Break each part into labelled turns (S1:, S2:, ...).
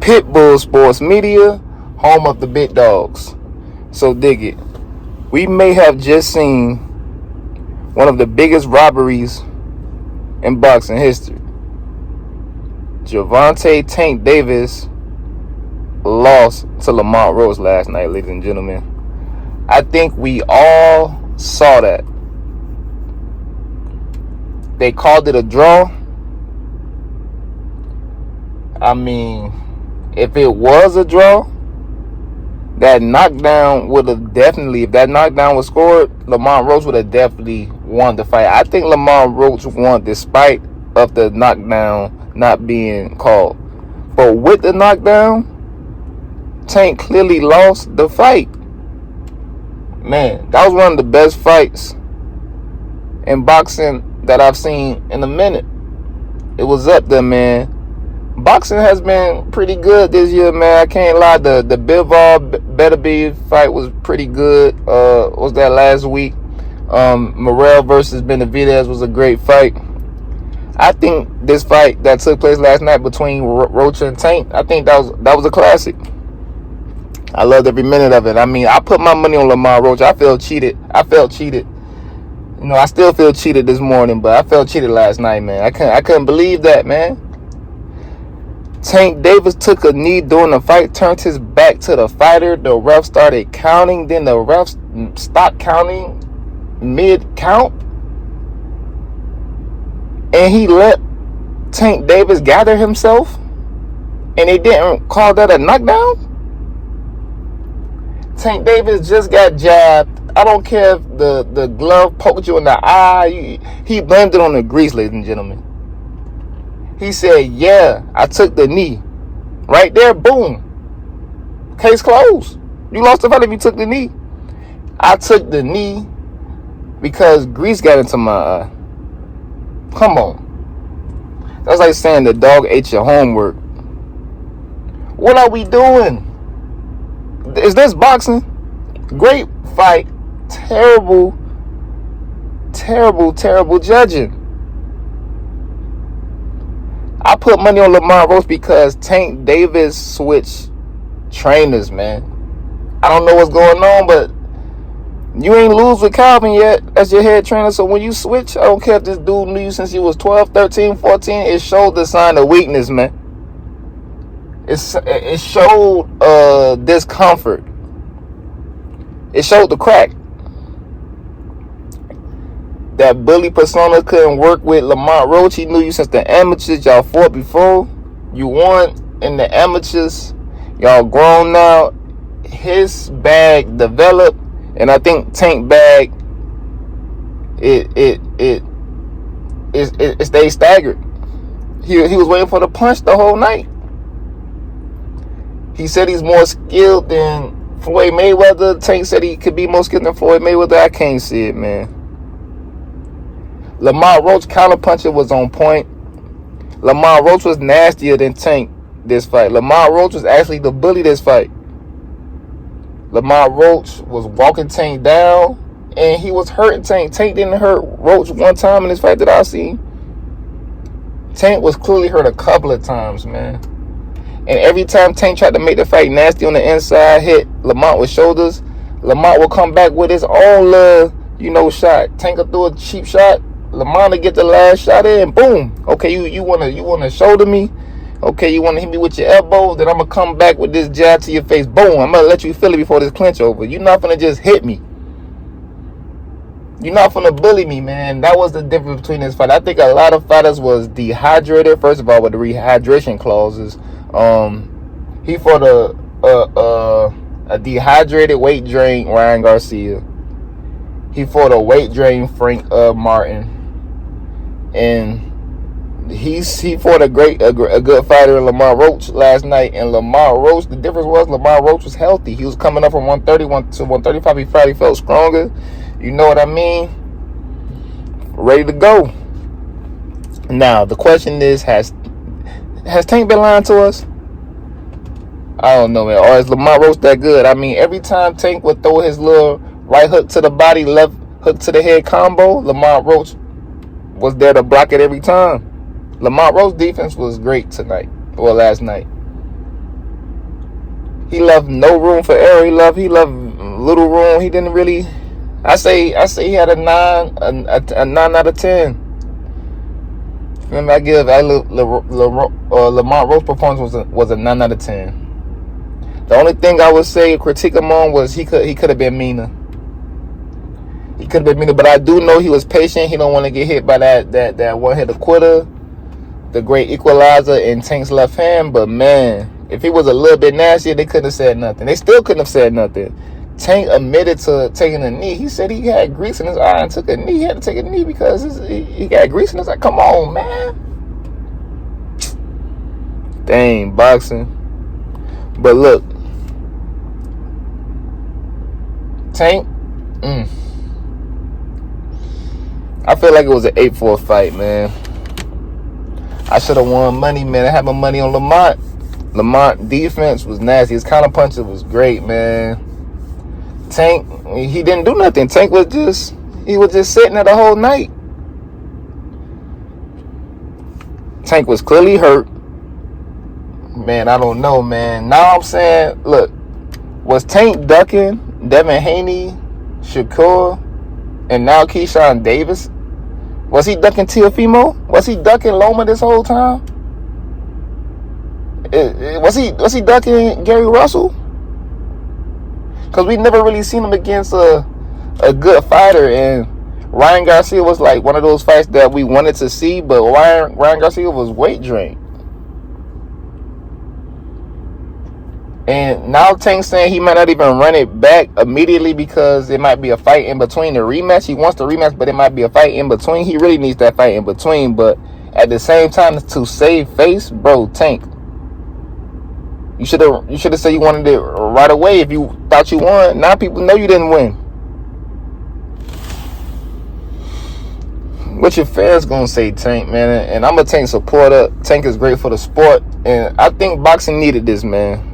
S1: Pitbull Sports Media, home of the big dogs. So dig it. We may have just seen one of the biggest robberies in boxing history. Gervonta Tank Davis lost to Lamont Roach last night, ladies and gentlemen. I think we all saw that. They called it a draw. I mean, if it was a draw, that knockdown would have definitely, if that knockdown was scored, Lamont Roach would have definitely won the fight. I think Lamont Roach won despite of the knockdown not being called. But with the knockdown, Tank clearly lost the fight. Man, that was one of the best fights in boxing that I've seen in a minute. It was up there, man. Boxing has been pretty good this year, man. I can't lie. The Bivol Beterbiev fight was pretty good. Was that last week? Morrell versus Benavidez was a great fight. I think this fight that took place last night between Roach and Tank, I think that was a classic. I loved every minute of it. I mean, I put my money on Lamont Roach. I felt cheated. You know, I still feel cheated this morning, but I felt cheated last night, man. I couldn't believe that, man. Tank Davis took a knee during the fight, turned his back to the fighter. The ref started counting. Then the ref stopped counting mid-count. And he let Tank Davis gather himself. And they didn't call that a knockdown. Tank Davis just got jabbed. I don't care if the glove poked you in the eye. He blamed it on the grease, ladies and gentlemen. He said, yeah, I took the knee. Right there, boom. Case closed. You lost the fight if you took the knee. I took the knee because grease got into my eye. Come on. That's like saying the dog ate your homework. What are we doing? Is this boxing? Great fight. Terrible judging. I put money on Lamont Roach because Tank Davis switched trainers, man. I don't know what's going on, but you ain't lose with Calvin yet as your head trainer. So when you switch, I don't care if this dude knew you since you was 12, 13, 14. It showed the sign of weakness, man. It showed discomfort. It showed the crack. That bully persona couldn't work with Lamont Roach. He knew you since the amateurs. Y'all fought before. You won in the amateurs. Y'all grown now. His bag developed, and I think Tank bag it stayed staggered. He was waiting for the punch the whole night. He said he's more skilled than Floyd Mayweather. Tank said he could be more skilled than Floyd Mayweather. I can't see it, man. Lamont Roach counterpuncher was on point. Lamont Roach was nastier than Tank this fight. Lamont Roach was actually the bully this fight. Lamont Roach was walking Tank down, and he was hurting Tank. Tank didn't hurt Roach one time in this fight that I seen. Tank was clearly hurt a couple of times, man. And every time Tank tried to make the fight nasty on the inside, hit Lamont with shoulders, Lamont will come back with his own shot. Tank will throw a cheap shot. Lamont will get the last shot in, boom. Okay, you wanna shoulder me? Okay, you wanna hit me with your elbow? Then I'm gonna come back with this jab to your face, boom. I'm gonna let you feel it before this clinch over. You're not gonna just hit me. You're not gonna bully me, man. That was the difference between this fight. I think a lot of fighters was dehydrated. First of all, with the rehydration clauses, he fought a dehydrated weight drain Ryan Garcia. He fought a weight drain Frank Martin. And he fought a good fighter in Lamont Roach last night. And Lamont Roach, the difference was Lamont Roach was healthy. He was coming up from 131 to 135. He felt stronger. You know what I mean? Ready to go. Now the question is, has Tank been lying to us? I don't know, man. Or is Lamont Roach that good? I mean, every time Tank would throw his little right hook to the body, left hook to the head combo, Lamont Roach was there to block it every time. Lamont Roach's defense was great tonight, or last night. He left no room for error. He left little room. He didn't really. I say he had a 9 out of 10. Remember, Lamont Roach performance was a 9 out of 10. The only thing I would say critique him on was he could have been meaner. He could have been meaner, but I do know he was patient. He don't want to get hit by that one hitter quitter, the great equalizer in Tank's left hand. But man, if he was a little bit nastier, they couldn't have said nothing. They still couldn't have said nothing. Tank admitted to taking a knee. He said he had grease in his eye and took a knee. He had to take a knee because he got grease in his eye. Come on, man. Dang, boxing. But look, Tank, I feel like it was an 8-4 fight, man. I should have won money, man. I had my money on Lamont. Lamont defense was nasty. His counter punches was great, man. Tank, he didn't do nothing. Tank was just sitting there the whole night. Tank was clearly hurt. Man, I don't know, man. Now I'm saying, look, was Tank ducking Devin Haney, Shakur, and now Keyshawn Davis? Was he ducking Teofimo? Was he ducking Loma this whole time? Was he ducking Gary Russell? Because we never really seen him against a good fighter, and Ryan Garcia was like one of those fights that we wanted to see, but Ryan Garcia was weight drained. And now Tank's saying he might not even run it back immediately because it might be a fight in between the rematch. He wants the rematch, but it might be a fight in between. He really needs that fight in between, but at the same time, to save face, bro, Tank, you should have said you wanted it right away if you thought you won. Now people know you didn't win. What your fans gonna say, Tank, man? And I'm a Tank supporter. Tank is great for the sport, and I think boxing needed this, man.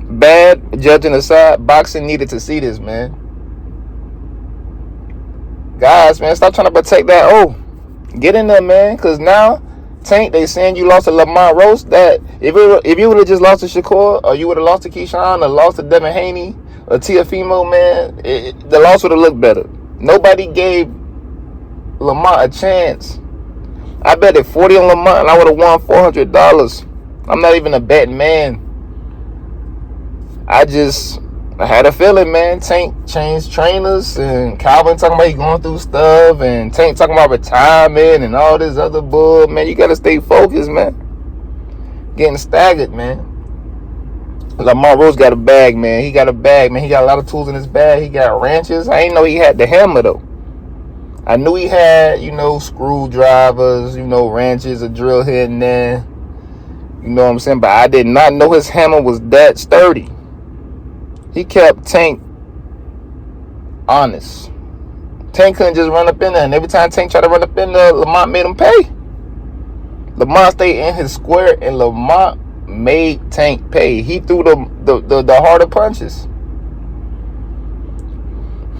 S1: Bad judging aside, boxing needed to see this, man. Guys, man, stop trying to protect that. Oh, get in there, man, because now Tank, they saying you lost to Lamont Roach. That if you would have just lost to Shakur, or you would have lost to Keyshawn, or lost to Devin Haney, or Teofimo, man, the loss would have looked better. Nobody gave Lamont a chance. I bet 40 on Lamont, and I would have won $400. I'm not even a betting man. I had a feeling, man. Tank changed trainers, and Calvin talking about he going through stuff, and Tank talking about retirement and all this other bull. Man, you got to stay focused, man. Getting staggered, man. Lamont Roach got a bag, man. He got a bag, man. He got a lot of tools in his bag. He got wrenches. I ain't know he had the hammer, though. I knew he had, screwdrivers, wrenches, a drill here and there. You know what I'm saying? But I did not know his hammer was that sturdy. He kept Tank honest. Tank couldn't just run up in there, and every time Tank tried to run up in there, Lamont made him pay. Lamont stayed in his square, and Lamont made Tank pay. He threw the harder punches.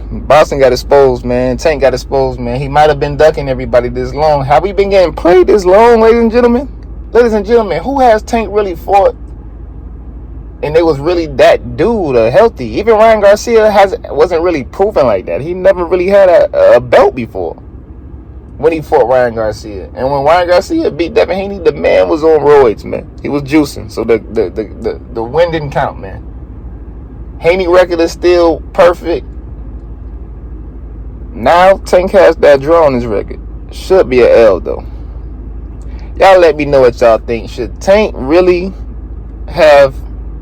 S1: Boston got exposed, man. Tank got exposed, man. He might have been ducking everybody this long. Have we been getting played this long, ladies and gentlemen? Ladies and gentlemen, who has Tank really fought and they was really that dude or healthy? Even Ryan Garcia wasn't really proven like that. He never really had a belt before when he fought Ryan Garcia. And when Ryan Garcia beat Devin Haney, the man was on roids, man. He was juicing. So the win didn't count, man. Haney record is still perfect. Now Tank has that draw on his record. Should be an L, though. Y'all let me know what y'all think. Should Tank really have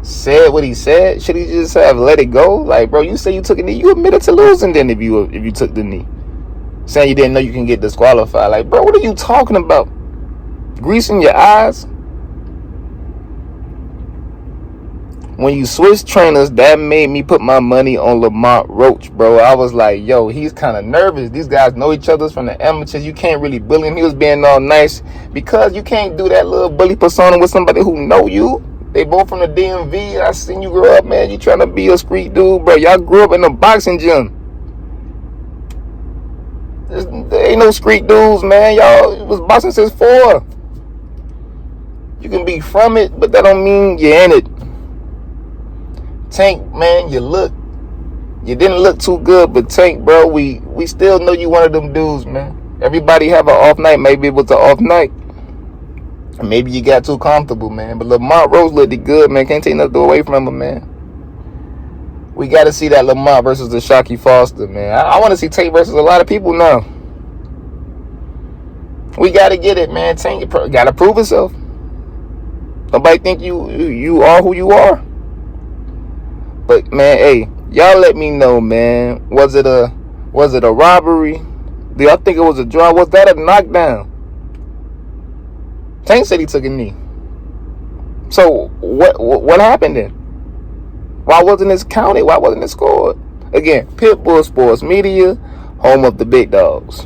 S1: said what he said? Should he just have let it go? Like, bro, you say you took a knee. You admitted to losing then if you took the knee. Saying you didn't know you can get disqualified. Like, bro, what are you talking about? Greasing your eyes? When you switch trainers, that made me put my money on Lamont Roach, bro. I was like, yo, he's kind of nervous. These guys know each other from the amateurs. You can't really bully him. He was being all nice because you can't do that little bully persona with somebody who know you. They both from the DMV. I seen you grow up, man. You trying to be a street dude, bro. Y'all grew up in a boxing gym. There ain't no street dudes, man. Y'all was boxing since 4. You can be from it, but that don't mean you're in it. Tank, man, you didn't look too good, but Tank, bro, we still know you one of them dudes, man. Everybody have an off night. Maybe it was an off night. Maybe you got too comfortable, man. But Lamont Roach looked good, man. Can't take nothing away from him, man. We got to see that Lamont versus the Shocky Foster, man. I want to see Tank versus a lot of people now. We got to get it, man. Tank got to prove himself. Nobody think you are who you are. But, man, hey, y'all let me know, man. Was it a robbery? Do y'all think it was a draw? Was that a knockdown? Tank said he took a knee. So what happened then? Why wasn't this counted? Why wasn't it scored? Again, Pitbull Sports Media, home of the big dogs.